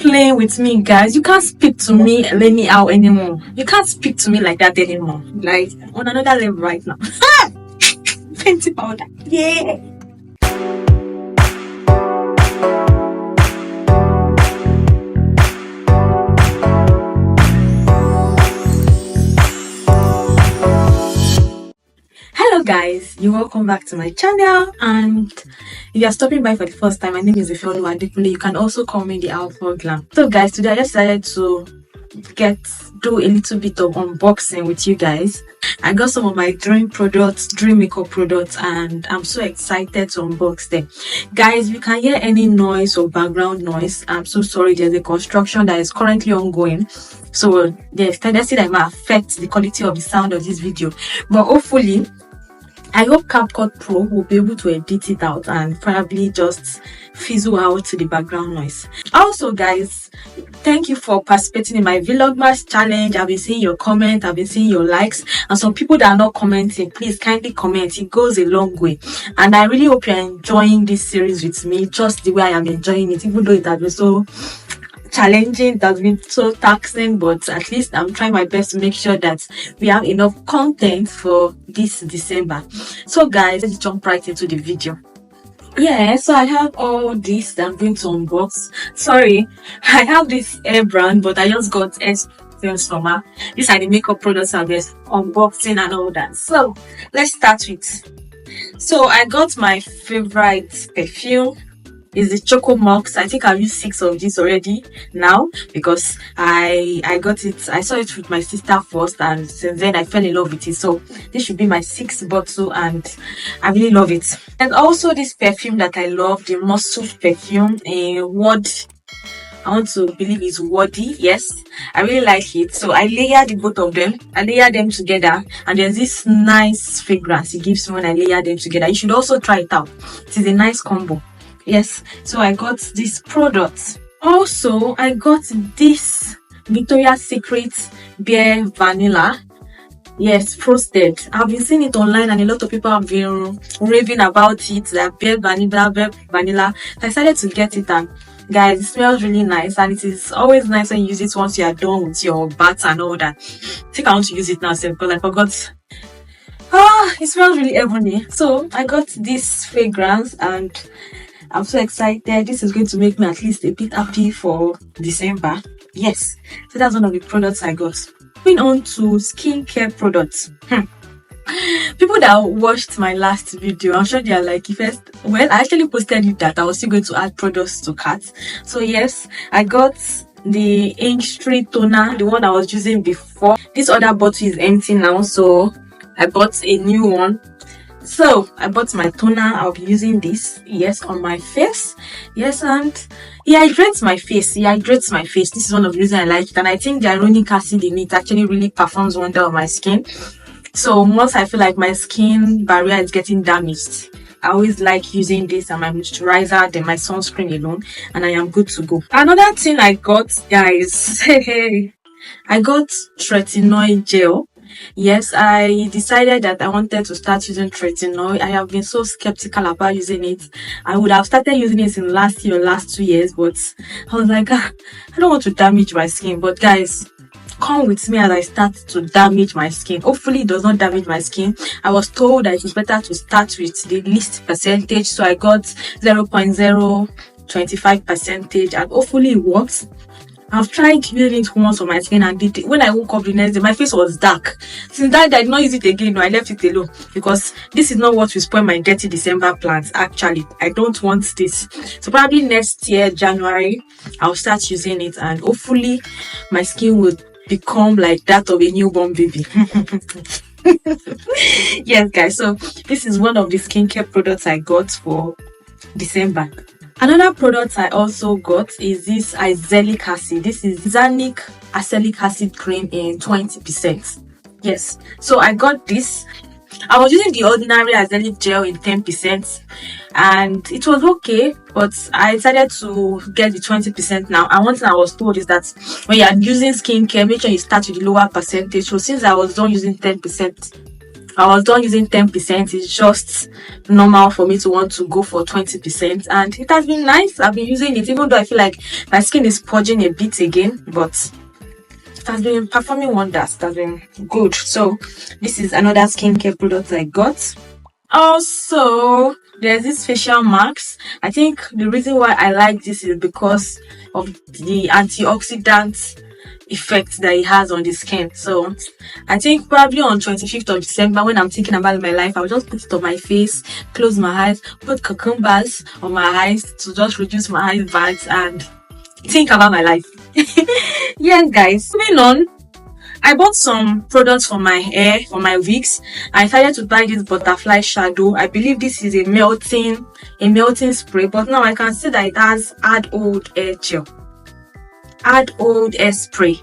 playing with me, guys. You can't speak to me anyhow anymore. You can't speak to me like that anymore. Like on another level right now. Fenty powder. Yeah. Hello guys, you're welcome back to my channel, and if you are stopping by for the first time, my name is Vlogmas. You can also call me the Alpha Glam. So guys, today I just decided to do a little bit of unboxing with you guys. I got some of my dream makeup products, and I'm so excited to unbox them. Guys, if you can hear any noise or background noise, I'm so sorry. There's a construction that is currently ongoing, so there's tendency that it might affect the quality of the sound of this video, but hopefully I hope CapCut Pro will be able to edit it out and probably just fizzle out to the background noise. Also guys, thank you for participating in my Vlogmas challenge. I've been seeing your comment, I've been seeing your likes, and some people that are not commenting, please kindly comment. It goes a long way, and I really hope you're enjoying this series with me just the way I am enjoying it, even though it has been so challenging, that's been so taxing, but at least I'm trying my best to make sure that we have enough content for this December. So guys, let's jump right into the video. Yeah, so I have all this that I'm going to unbox. Sorry, I have this hair brand, but I just got things from her. These are the makeup products I'll be unboxing and all that. So let's start with. So I got my favorite perfume. Is the Choco Mox. I think I've used 6 of these already now, because I got it, I saw it with my sister first, and since then I fell in love with it. So this should be my 6th bottle, and I really love it. And also this perfume that I love, the Muscle perfume, I want to believe it's Wadi. Yes, I really like it. So I layer the both of them. I layer them together, and there's this nice fragrance it gives me when I layer them together. You should also try it out. It is a nice combo. Yes, so I got this product. Also, I got this Victoria's Secret Bare Vanilla. Yes, frosted. I've been seeing it online, and a lot of people have been raving about it. That bare vanilla. So I decided to get it, and guys, it smells really nice, and it is always nice when you use it once you are done with your bath and all that. I think I want to use it now, because I forgot. It smells really heavenly. So I got this fragrance, and I'm so excited. This is going to make me at least a bit happy for December. Yes, so that's one of the products I got. Moving on to skincare products. People that watched my last video, I'm sure they are like, well, I actually posted it that I was still going to add products to cart. So yes, I got the Inch 3 toner, the one I was using before. This other bottle is empty now, so I bought a new one. So I bought my toner. I'll be using this, yes, on my face. Yes, and it hydrates my face. This is one of the reasons I like it, and I think the hyaluronic acid in it actually really performs wonder on my skin. So once I feel like my skin barrier is getting damaged, I always like using this and my moisturizer, then my sunscreen alone, and I am good to go. Another thing I got, guys, I got tretinoin gel. Yes, I decided that I wanted to start using tretinoin. I have been so skeptical about using it. I would have started using it in last 2 years, but I was like, I don't want to damage my skin. But guys, come with me as I start to damage my skin. Hopefully it does not damage my skin. I was told that it is better to start with the least percentage, so I got 0.025%, and hopefully it works. I've tried using it once on my skin, and when I woke up the next day, my face was dark. Since that day, I did not use it again. No, I left it alone, because this is not what will spoil my dirty December plans. Actually, I don't want this. So probably next year, January, I'll start using it, and hopefully my skin will become like that of a newborn baby. Yes, guys. So this is one of the skincare products I got for December. Another product I also got is this azelaic acid. This is Zanic azelaic acid cream in 20%. Yes, so I got this. I was using the ordinary azelaic gel in 10%, and it was okay, but I decided to get the 20% now. And one thing I was told is that when you are using skincare, make sure you start with the lower percentage. So since I was done using 10%, I was done using 10%. It's just normal for me to want to go for 20%, and it has been nice. I've been using it, even though I feel like my skin is purging a bit again, but it has been performing wonders. It has been good. So this is another skincare product I got. Also, there's this facial mask. I think the reason why I like this is because of the antioxidant effect that it has on the skin. So I think probably on 25th of December, when I'm thinking about my life, I'll just put it on my face, close my eyes, put cucumbers on my eyes to just reduce my eye bags and think about my life. Yeah, guys, moving on. I bought some products for my hair, for my wigs. I decided to buy this butterfly shadow. I believe this is a melting spray, but now I can see that it has add old hair gel, add old hair spray,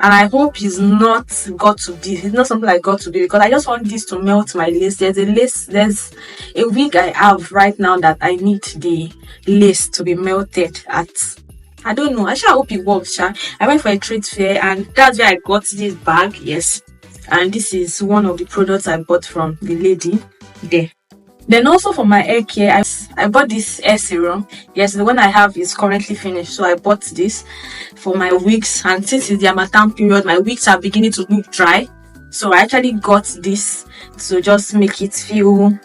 and I hope it's not something I got to do, because I just want this to melt my lace. There's a wig I have right now that I need the lace to be melted at. I don't know. I hope it works. I went for a trade fair, and that's where I got this bag. Yes, and this is one of the products I bought from the lady there. Then also for my hair care, I bought this hair serum. Yes, the one I have is currently finished, so I bought this for my wigs. And since it's the Harmattan period, my wigs are beginning to look dry, so I actually got this to just make it feel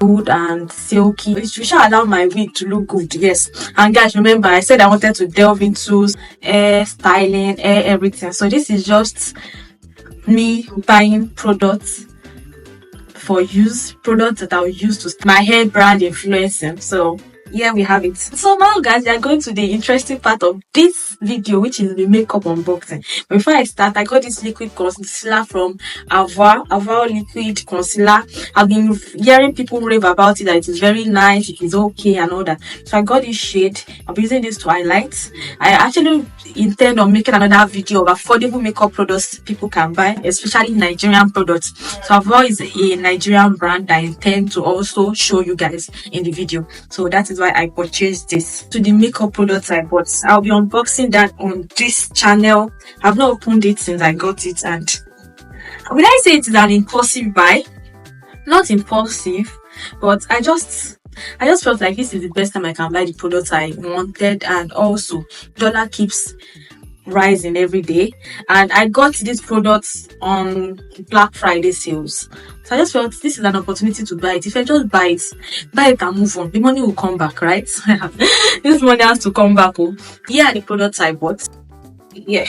good and silky. It should allow my wig to look good. Yes, and guys, remember I said I wanted to delve into hair styling, hair everything. So this is just me buying products for use, products that I'll use to my hair brand influencing. So here we have it. So now, guys, we are going to the interesting part of this video, which is the makeup unboxing. Before I start, I got this liquid concealer from Ava liquid concealer. I've been hearing people rave about it, that it is very nice, it is okay and all that. So I got this shade. I'll be using this to highlight. I actually intend on making another video of affordable makeup products people can buy, especially Nigerian products. So Ava is a Nigerian brand that I intend to also show you guys in the video. So that is why I purchased this. To the makeup products I bought, I'll be unboxing that on this channel. I've not opened it since I got it, and will I say it is an impulsive buy? Not impulsive, but I just felt like this is the best time I can buy the products I wanted, and also dollar keeps rising every day, and I got these products on Black Friday sales. So I just felt this is an opportunity to buy it. If I just buy it and move on, the money will come back, right? This money has to come back. Here are the products I bought. Yeah.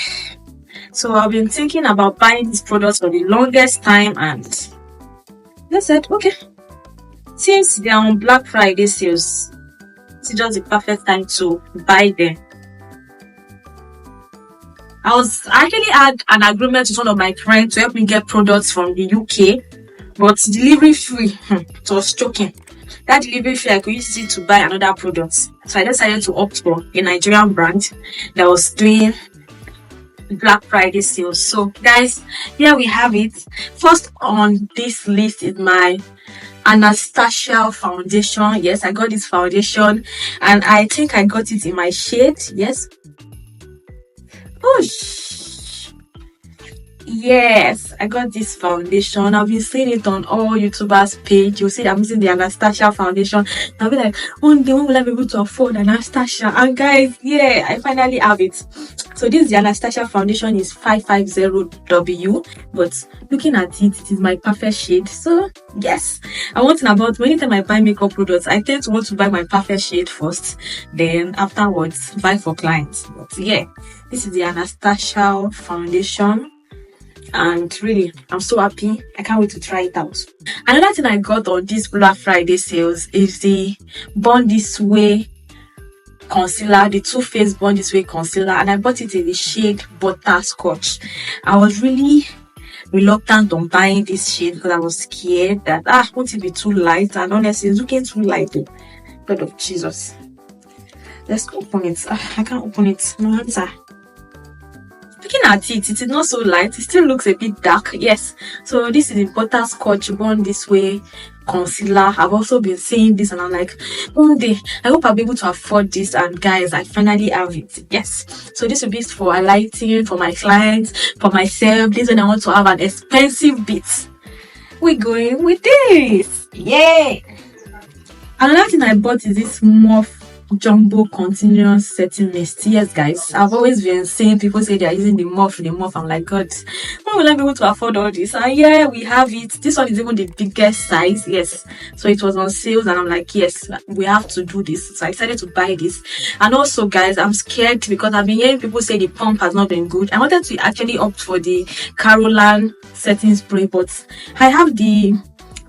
So I've been thinking about buying these products for the longest time, and I said, okay, since they are on Black Friday sales, it's just the perfect time to buy them. I actually had an agreement with one of my friends to help me get products from the UK, but delivery fee, it was choking. That delivery fee, I could use it to buy another product. So I decided to opt for a Nigerian brand that was doing Black Friday sales. So guys, here we have it. First on this list is my Anastasia foundation. Yes, I got this foundation, and I think I got it in my shade. Yes. Yes, I got this foundation. I've been seeing it on all YouTubers' page. You'll see that I'm using the Anastasia foundation. I'll be like, one day when will I be able to afford Anastasia? And guys, yeah, I finally have it. So this the Anastasia foundation is 550W, but looking at it, it is my perfect shade. So yes, I want to know about anytime I buy makeup products, I tend to want to buy my perfect shade first, then afterwards buy for clients. But yeah, this is the Anastasia foundation, and really I'm so happy. I can't wait to try it out. Another thing I got on this Black Friday sales is the Born This Way concealer, the Too Faced Born This Way concealer, and I bought it in the shade Butterscotch. I was really reluctant on buying this shade because I was scared that won't it be too light, and honestly it's looking too light. God of Jesus, let's open it. I can't open it. No answer. Looking at it, it is not so light. It still looks a bit dark. Yes. So this is the Butterscotch Born This Way concealer. I've also been seeing this, and I'm like, one day I hope I'll be able to afford this. And guys, I finally have it. Yes. So this will be for highlighting for my clients, for myself. This one I want to have an expensive bit. we're going with this. Yay! Another thing I bought is this Morph Jumbo Continuous Setting Mist. Yes, guys, I've always been seeing people say they're using the Morph. I'm like, God, when will I be able to afford all this? And yeah, we have it. This one is even the biggest size. Yes, so it was on sales, and I'm like, yes, we have to do this. So I decided to buy this. And also, guys, I'm scared because I've been hearing people say the pump has not been good. I wanted to actually opt for the Carolan setting spray, but I have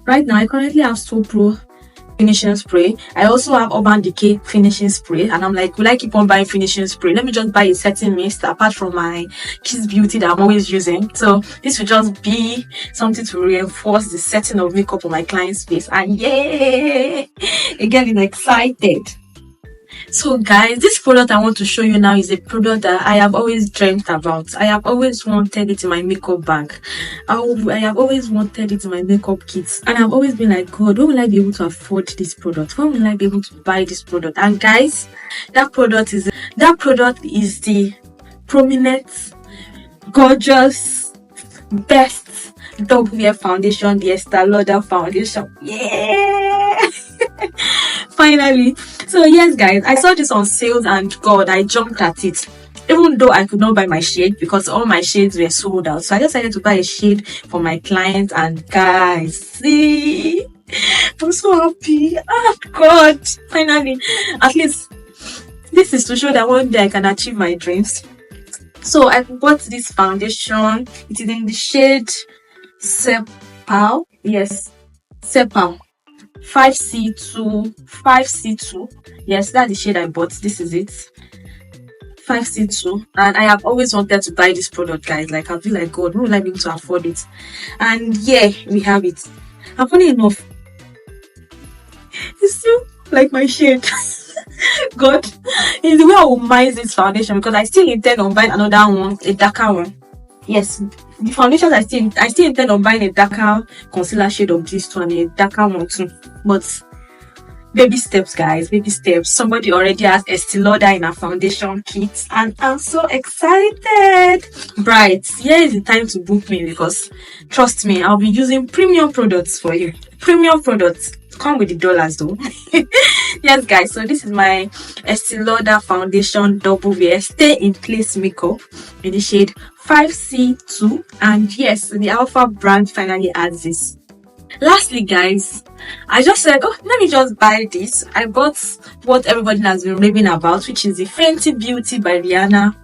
right now I currently have So Pro finishing spray. I also have Urban Decay finishing spray, and I'm like, will I keep on buying finishing spray? Let me just buy a setting mist apart from my Kiss Beauty that I'm always using. So this will just be something to reinforce the setting of makeup on my client's face. And yay, again, I'm excited. So guys, this product I want to show you now is a product that I have always dreamt about. I have always wanted it in my makeup bag. I have always wanted it in my makeup kits, and I've always been like, God, when will I be able to afford this product? When will I be able to buy this product? And guys, that product is the prominent, gorgeous, best double wear foundation, the Estee Lauder foundation. Yeah. Finally. So yes, guys, I saw this on sales, and God, I jumped at it. Even though I could not buy my shade because all my shades were sold out, so I decided to buy a shade for my clients. And guys, see, I'm so happy. Oh God, finally. At least this is to show that one day I can achieve my dreams. So I bought this foundation. It is in the shade Sepal. Yes, Sepal 5C2. Yes, that's the shade I bought. This is it, 5C2. And I have always wanted to buy this product, guys. Like, I feel like, God, when will I be able to afford it? And yeah, we have it. And funny enough, it's still like my shade. God, it's the way I will minimize this foundation, because I still intend on buying another one, a darker one. Yes, the foundations I still intend on buying a darker concealer shade of this one, a darker one too. But baby steps, guys, baby steps. Somebody already has Estee Lauder in a foundation kit, and I'm so excited. Bright, here is the time to book me, because trust me, I'll be using premium products for you. Premium products come with the dollars though. Yes, guys, so this is my Estee Lauder foundation double wear stay in place makeup in the shade 5C2, and yes, the Alpha brand finally adds this. Lastly, guys, I just said, oh, let me just buy this. I bought what everybody has been raving about, which is the Fenty Beauty by Rihanna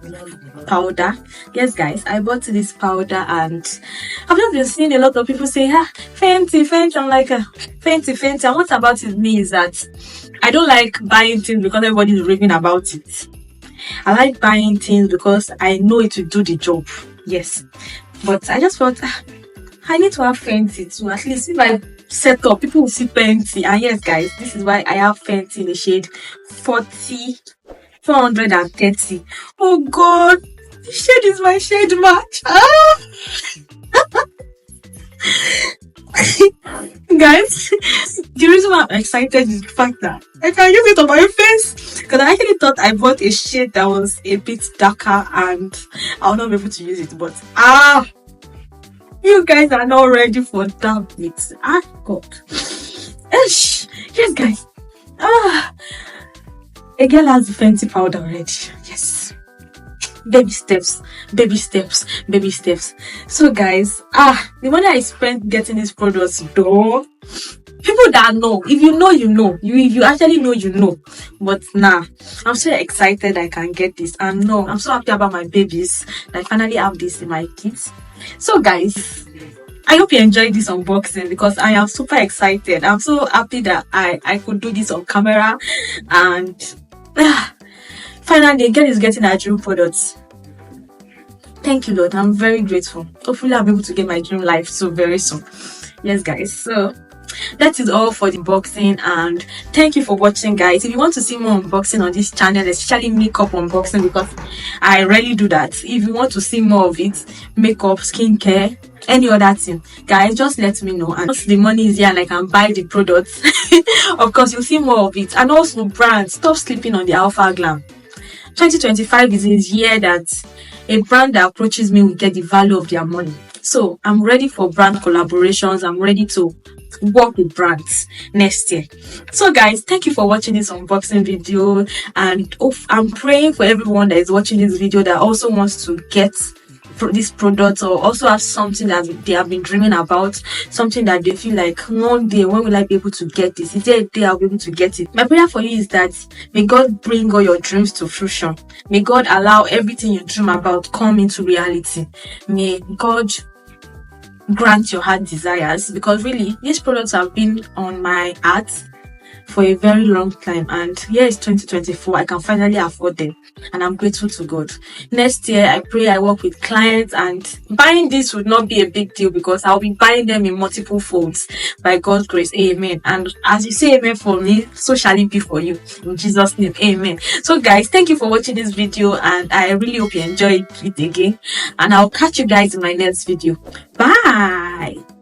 powder. Yes, guys, I bought this powder, and I've just been seeing a lot of people say, Fenty. I'm like, Fenty. And what about me is that I don't like buying things because everybody is raving about it. I like buying things because I know it will do the job. Yes, but I just thought, I need to have Fenty too. At least if I set up, people will see Fenty. And yes, guys, this is why I have Fenty in the shade 430. Oh God, this shade is my shade match. Guys, the reason why I'm excited is the fact that I can use it on my face, because I actually thought I bought a shade that was a bit darker and I'll not be able to use it, but you guys are not ready for that bit. God. Yes, guys. A girl has the Fenty powder already. Yes. Baby steps. So guys, the money I spent getting these products though, people that know, if you know, you know. If you actually know, you know. But I'm so excited I can get this. And no, I'm so happy about my babies that I finally have this in my kids. So guys, I hope you enjoyed this unboxing, because I am super excited. I'm so happy that I could do this on camera, and finally, again, is getting our dream products. Thank you, Lord. I'm very grateful. Hopefully, I'll be able to get my dream life so very soon. Yes, guys. So that is all for the unboxing, and thank you for watching, guys. If you want to see more unboxing on this channel, especially makeup unboxing, because I rarely do that. If you want to see more of it, makeup, skincare, any other thing, guys, just let me know. And once the money is here and I can buy the products, of course you'll see more of it. And also, brands, stop sleeping on the Alpha Glam. 2025 is a year that a brand that approaches me will get the value of their money. So I'm ready for brand collaborations. I'm ready to work with brands next year. So guys, thank you for watching this unboxing video, and I'm praying for everyone that is watching this video that also wants to get this product, or also have something that they have been dreaming about, something that they feel like, one day, when will I be able to get this? Is there a day I'll be able to get it? My prayer for you is that may God bring all your dreams to fruition. May God allow everything you dream about come into reality. May God grant your heart desires, because really these products have been on my heart for a very long time, and here is 2024. I can finally afford them, and I'm grateful to God. Next year, I pray I work with clients, and buying this would not be a big deal because I'll be buying them in multiple folds by God's grace. Amen. And as you say amen for me, so shall it be for you, in Jesus' name. Amen. So guys, thank you for watching this video, and I really hope you enjoyed it again, and I'll catch you guys in my next video. Bye.